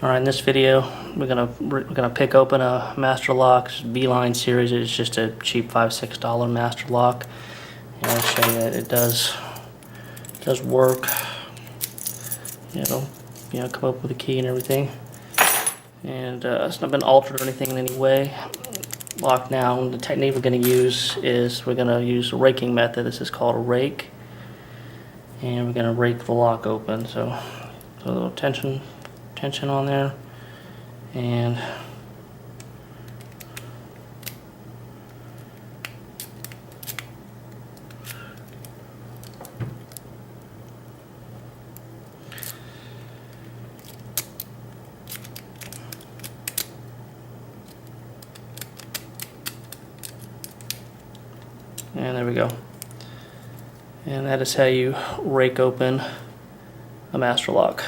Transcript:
Alright, in this video we're gonna pick open a master lock. V-Line series. It's just a cheap $5-6 master lock, and I'll show you that it does work. It'll come up with a key and everything, and it's not been altered or anything in any way. Lock now. The technique we're going to use is we're going to use a raking method. This is called a rake, and we're going to rake the lock open. So a little tension on there, and there we go. And that is how you rake open a master lock.